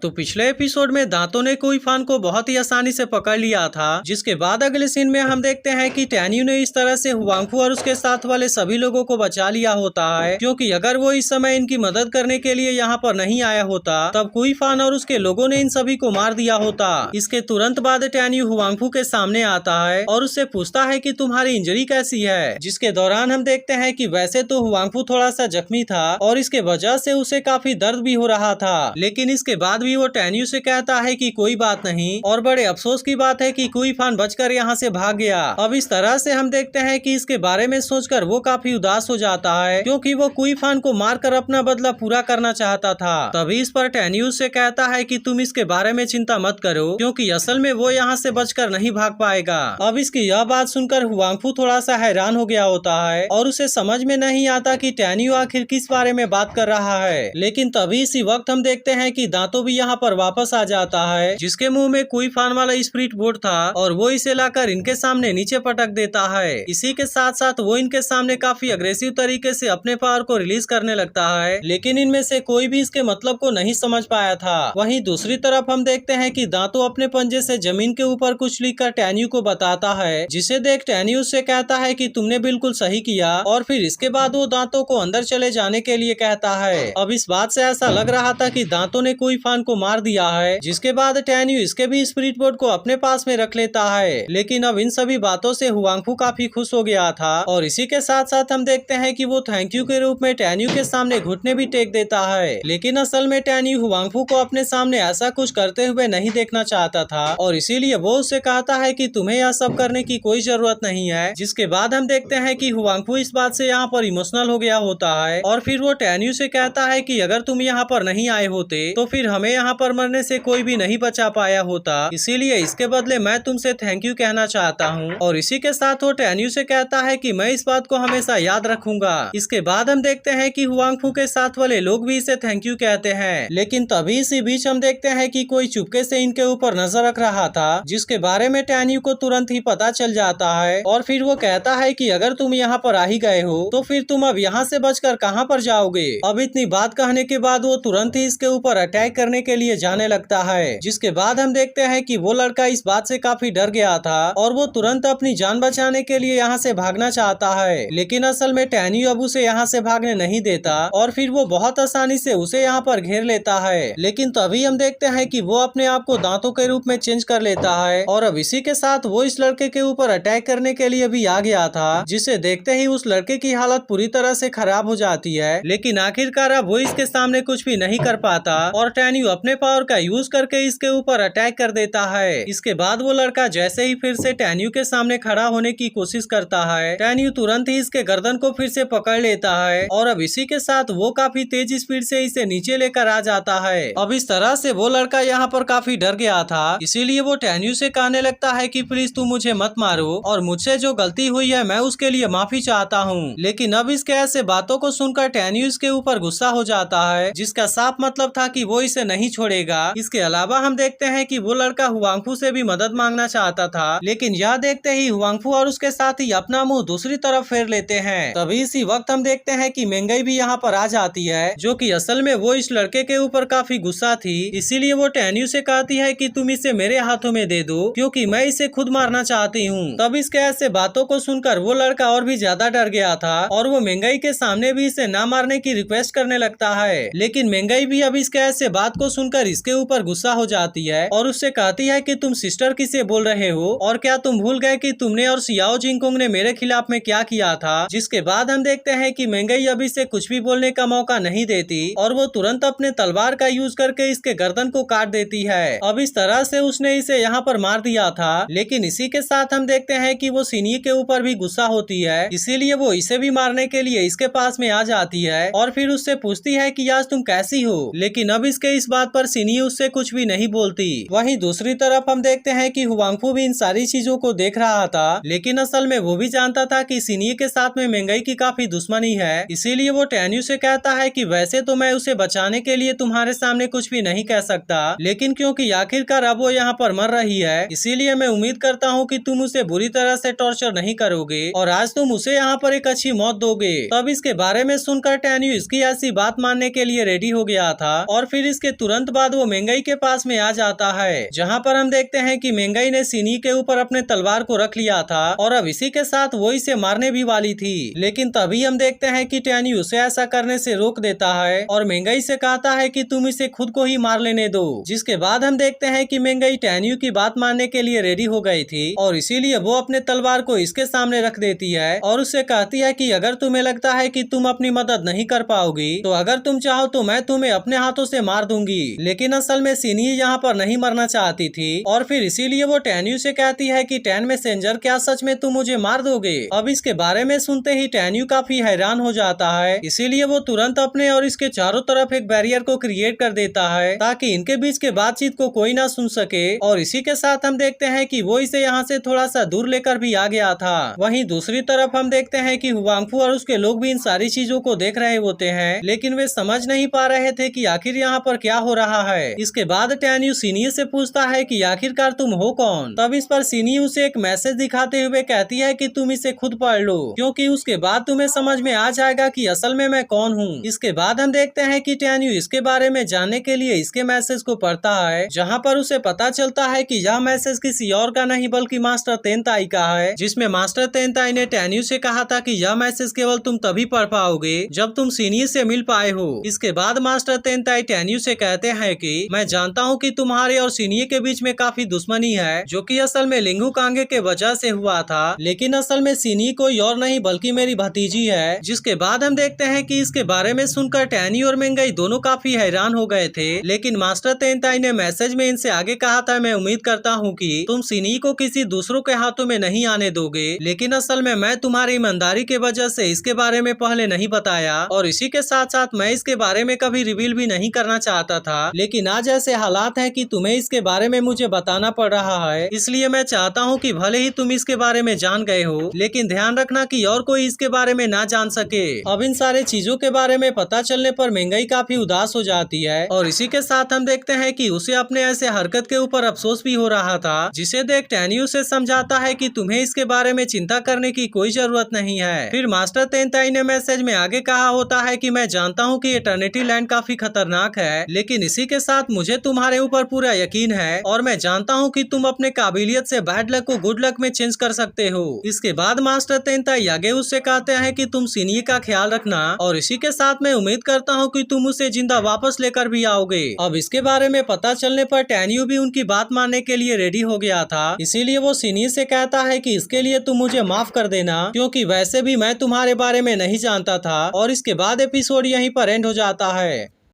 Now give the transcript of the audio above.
तो पिछले एपिसोड में दांतों ने कुई फान को बहुत ही आसानी से पकड़ लिया था, जिसके बाद अगले सीन में हम देखते हैं कि टैन्यू ने इस तरह से हुआंगफू और उसके साथ वाले सभी लोगों को बचा लिया होता है, क्योंकि अगर वो इस समय इनकी मदद करने के लिए यहाँ पर नहीं आया होता तब कुई फान और उसके लोगों ने इन सभी को मार दिया होता। इसके तुरंत बाद टैन्यू हुआंगफू के सामने आता है और उससे पूछता है कि तुम्हारी इंजरी कैसी है, जिसके दौरान हम देखते हैं कि वैसे तो हुआंगफू थोड़ा सा जख्मी था और इसके वजह से उसे काफी दर्द भी हो रहा था, लेकिन इसके बाद भी वो टैन्यू से कहता है कि कोई बात नहीं, और बड़े अफसोस की बात है कि कुई फान बचकर यहाँ से भाग गया। अब इस तरह से हम देखते हैं कि इसके बारे में सोचकर वो काफी उदास हो जाता है, क्योंकि वो कुई फान को मारकर अपना बदला पूरा करना चाहता था। तभी इस पर टैन्यू से कहता है कि तुम इसके बारे में चिंता मत करो, क्योंकि असल में वो यहाँ से बचकर नहीं भाग पाएगा। अब इसकी यह बात सुनकर हुआंगफू थोड़ा सा हैरान हो गया होता है और उसे समझ में नहीं आता कि टैन्यू आखिर किस बारे में बात कर रहा है। लेकिन तभी इसी वक्त हम देखते हैं कि दांतों भी यहाँ पर वापस आ जाता है, जिसके मुंह में कुई फान वाला स्पिरिट बोर्ड था और वो इसे लाकर इनके सामने नीचे पटक देता है। इसी के साथ साथ वो इनके सामने काफी अग्रेसिव तरीके से अपने पावर को रिलीज करने लगता है, लेकिन इनमें से कोई भी इसके मतलब को नहीं समझ पाया था। वहीं दूसरी तरफ हम देखते हैं कि दांतों अपने पंजे से जमीन के ऊपर कुछ लिखकर टैन्यू को बताता है, जिसे देख टैन्यू उससे कहता है कि तुमने बिल्कुल सही किया, और फिर इसके बाद वो दांतों को अंदर चले जाने के लिए कहता है। अब इस बात से ऐसा लग रहा था कि दांतों ने कुई फान को मार दिया है, जिसके बाद टैन्यू इसके भी स्पिरिट बोर्ड को अपने पास में रख लेता है। लेकिन अब इन सभी बातों से हुआंगफू काफी खुश हो गया था और इसी के साथ साथ हम देखते हैं कि वो थैंक यू के रूप में टैन्यू के सामने घुटने भी टेक देता है। लेकिन असल में टैन्यू हुआंगफू को अपने सामने ऐसा कुछ करते हुए नहीं देखना चाहता था और इसीलिए वो उससे कहता है कि तुम्हें यह सब करने की कोई जरूरत नहीं है। जिसके बाद हम देखते हैं कि हुआंगफू इस बात से यहाँ पर इमोशनल हो गया होता है और फिर वो टैन्यू से कहता है कि अगर तुम यहाँ पर नहीं आए होते तो फिर हमें यहाँ पर मरने से कोई भी नहीं बचा पाया होता, इसीलिए इसके बदले मैं तुमसे थैंक यू कहना चाहता हूँ। और इसी के साथ वो टैन्यू से कहता है कि मैं इस बात को हमेशा याद रखूंगा। इसके बाद हम देखते हैं कि हुआंगफू के साथ वाले लोग भी इसे थैंक यू कहते हैं। लेकिन तभी इसी बीच हम देखते हैं कि कोई चुपके से इनके ऊपर नजर रख रहा था, जिसके बारे में टैन्यू को तुरंत ही पता चल जाता है और फिर वो कहता है कि अगर तुम यहाँ पर आ ही गए हो तो फिर तुम अब यहाँ से बचकर कहाँ पर जाओगे। अब इतनी बात कहने के बाद वो तुरंत ही इसके ऊपर अटैक करने के लिए जाने लगता है, जिसके बाद हम देखते हैं कि वो लड़का इस बात से काफी डर गया था और वो तुरंत अपनी जान बचाने के लिए यहाँ से भागना चाहता है। लेकिन असल में टैन्यू अब उसे यहाँ से भागने नहीं देता और फिर वो बहुत आसानी से उसे यहाँ पर घेर लेता है। लेकिन तभी हम देखते हैं कि वो अपने आप को दांतों के रूप में चेंज कर लेता है और अब इसी के साथ वो इस लड़के के ऊपर अटैक करने के लिए भी आ गया था, जिसे देखते ही उस लड़के की हालत पूरी तरह से खराब हो जाती है। लेकिन आखिरकार अब वो इसके सामने कुछ भी नहीं कर पाता और टैन्यू अपने पावर का यूज करके इसके ऊपर अटैक कर देता है। इसके बाद वो लड़का जैसे ही फिर से टैन्यू के सामने खड़ा होने की कोशिश करता है, टैन्यू तुरंत ही इसके गर्दन को फिर से पकड़ लेता है और अब इसी के साथ वो काफी तेज स्पीड से इसे नीचे लेकर आ जाता है। अब इस तरह से वो लड़का यहाँ पर काफी डर गया था, इसीलिए वो टैन्यू से कहने लगता है कि प्लीज तू मुझे मत मारो और मुझसे जो गलती हुई है मैं उसके लिए माफी चाहता हूँ। लेकिन अब इसके ऐसे बातों को सुनकर टैन्यू इसके ऊपर गुस्सा हो जाता है, जिसका साफ मतलब था कि वो इसे नहीं छोड़ेगा। इसके अलावा हम देखते हैं कि वो लड़का हुआंगफू से भी मदद मांगना चाहता था, लेकिन यह देखते ही हुआंगफू और उसके साथ ही अपना मुंह दूसरी तरफ फेर लेते हैं। तभी इसी वक्त हम देखते हैं कि मेंगई भी यहाँ पर आ जाती है, जो कि असल में वो इस लड़के के ऊपर काफी गुस्सा थी, इसीलिए वो टैन्यू से कहती है कि तुम इसे मेरे हाथों में दे दो, क्योंकि मैं इसे खुद मारना चाहती हूँ। तब इसके ऐसे बातों को सुनकर वो लड़का और भी ज्यादा डर गया था और वो मेंगई के सामने भी इसे ना मारने की रिक्वेस्ट करने लगता है। लेकिन मेंगई भी अब इसके ऐसे बात को सुनकर इसके ऊपर गुस्सा हो जाती है और उससे कहती है कि तुम सिस्टर किसे बोल रहे हो और क्या तुम भूल गए कि तुमने और सियाओ जिंगकुंग ने मेरे खिलाफ में क्या किया था। जिसके बाद हम देखते हैं कि मेंगई अब इसे कुछ भी बोलने का मौका नहीं देती और वो तुरंत अपने तलवार का यूज करके इसके गर्दन को काट देती है। अब इस तरह से उसने इसे यहाँ पर मार दिया था, लेकिन इसी के साथ हम देखते हैं कि वो सिनी के ऊपर भी गुस्सा होती है, इसीलिए वो इसे भी मारने के लिए इसके पास में आ जाती है और फिर उससे पूछती है कि आज तुम कैसी हो। लेकिन अब इसके इस बात पर सिनी उससे कुछ भी नहीं बोलती। वहीं दूसरी तरफ हम देखते हैं कि हुआंगफू भी इन सारी चीजों को देख रहा था, लेकिन असल में वो भी जानता था कि सिनी के साथ में मेंगई की काफी दुश्मनी है, इसीलिए वो टैन्यू से कहता है कि वैसे तो मैं उसे बचाने के लिए तुम्हारे सामने कुछ भी नहीं कह सकता, लेकिन क्योंकि आखिरकार अब वो यहाँ पर मर रही है, इसीलिए मैं उम्मीद करता हूँ कि तुम उसे बुरी तरह से टॉर्चर नहीं करोगे और आज तुम उसे यहाँ पर एक अच्छी मौत दोगे। तब इसके बारे में सुनकर टैन्यू इसकी ऐसी बात मानने के लिए रेडी हो गया था और फिर इसके तुरंत तुरंत बाद वो मेंगई के पास में आ जाता है, जहाँ पर हम देखते हैं कि मेंगई ने सिनी के ऊपर अपने तलवार को रख लिया था और अब इसी के साथ वो इसे मारने भी वाली थी। लेकिन तभी हम देखते हैं कि टैन्यू उसे ऐसा करने से रोक देता है और मेंगई से कहता है कि तुम इसे खुद को ही मार लेने दो। जिसके बाद हम देखते हैं कि मेंगई टैन्यू की बात मानने के लिए रेडी हो गई थी और इसीलिए वो अपने तलवार को इसके सामने रख देती है और उससे कहती है कि अगर तुम्हें लगता है कि तुम अपनी मदद नहीं कर पाओगी तो अगर तुम चाहो तो मैं तुम्हें अपने हाथों से मार दूंगी। लेकिन असल में सिनी यहाँ पर नहीं मरना चाहती थी और फिर इसीलिए वो टैन्यू से कहती है कि टैन मैसेंजर, क्या सच में तुम मुझे मार दोगे? अब इसके बारे में सुनते ही टैन्यू काफी हैरान हो जाता है, इसीलिए वो तुरंत अपने और इसके चारों तरफ एक बैरियर को क्रिएट कर देता है ताकि इनके बीच के बातचीत को कोई ना सुन सके। और इसी के साथ हम देखते हैं कि वो इसे यहाँ से थोड़ा सा दूर लेकर भी आ गया था। वहीं दूसरी तरफ हम देखते हैं कि हुआंगफू और उसके लोग भी इन सारी चीजों को देख रहे होते हैं, लेकिन वे समझ नहीं पा रहे थे कि आखिर यहाँ पर क्या हो रहा है। इसके बाद टैन्यू सिनी से पूछता है कि आखिरकार तुम हो कौन? तब इस पर सिनी उसे एक मैसेज दिखाते हुए कहती है कि तुम इसे खुद पढ़ लो, क्योंकि उसके बाद तुम्हें समझ में आ जाएगा कि असल में मैं कौन हूँ। इसके बाद हम देखते हैं कि टैन्यू इसके बारे में जानने के लिए इसके मैसेज को पढ़ता है, जहाँ पर उसे पता चलता है कि यह मैसेज किसी और का नहीं बल्कि मास्टर तेनताई का है, जिसमें मास्टर तेनताई ने टैन्यू से कहा था कि यह मैसेज केवल तुम तभी पढ़ पाओगे जब तुम सिनी से मिल पाए हो। इसके बाद मास्टर तेनताई टैन्यू से कहते हैं कि मैं जानता हूँ कि तुम्हारे और सिनी के बीच में काफी दुश्मनी है, जो कि असल में लिंगू कांगे के वजह से हुआ था, लेकिन असल में सिनी कोई और नहीं बल्कि मेरी भतीजी है। जिसके बाद हम देखते हैं कि इसके बारे में सुनकर टैनी और मेंगई दोनों काफी हैरान हो गए थे, लेकिन मास्टर तेनताई ने मैसेज में इनसे आगे कहा था, मैं उम्मीद करता हूँ कि तुम सिनी को किसी दूसरों के हाथों में नहीं आने दोगे, लेकिन असल में मैं तुम्हारी ईमानदारी के वजह से इसके बारे में पहले नहीं बताया और इसी के साथ साथ मैं इसके बारे में कभी रिवील भी नहीं करना चाहता था, लेकिन आज ऐसे हालात हैं कि तुम्हें इसके बारे में मुझे बताना पड़ रहा है, इसलिए मैं चाहता हूँ कि भले ही तुम इसके बारे में जान गए हो, लेकिन ध्यान रखना कि और कोई इसके बारे में ना जान सके। अब इन सारे चीजों के बारे में पता चलने पर मेंगई काफी उदास हो जाती है और इसी के साथ हम देखते हैं कि उसे अपने ऐसे हरकत के ऊपर अफसोस भी हो रहा था, जिसे देख टैनी उसे समझाता है कि तुम्हें इसके बारे में चिंता करने की कोई जरूरत नहीं है। फिर मास्टर तेनताई ने मैसेज में आगे कहा होता है कि मैं जानता हूँ कि एटर्निटी लैंड काफी खतरनाक है, लेकिन इसी के साथ मुझे तुम्हारे ऊपर पूरा यकीन है और मैं जानता हूँ कि तुम अपने काबिलियत से बैड लक को गुड लक में चेंज कर सकते हो। इसके बाद मास्टर तेनताई आगे उससे कहते हैं कि तुम सिनी का ख्याल रखना और इसी के साथ मैं उम्मीद करता हूँ कि तुम उसे जिंदा वापस लेकर भी आओगे। अब इसके बारे में पता चलने पर टैन्यू भी उनकी बात मानने के लिए रेडी हो गया था, इसीलिए वो सिनी से कहता है कि इसके लिए तुम मुझे माफ कर देना, क्योंकि वैसे भी मैं तुम्हारे बारे में नहीं जानता था। और इसके बाद एपिसोड यहीं पर एंड हो जाता है।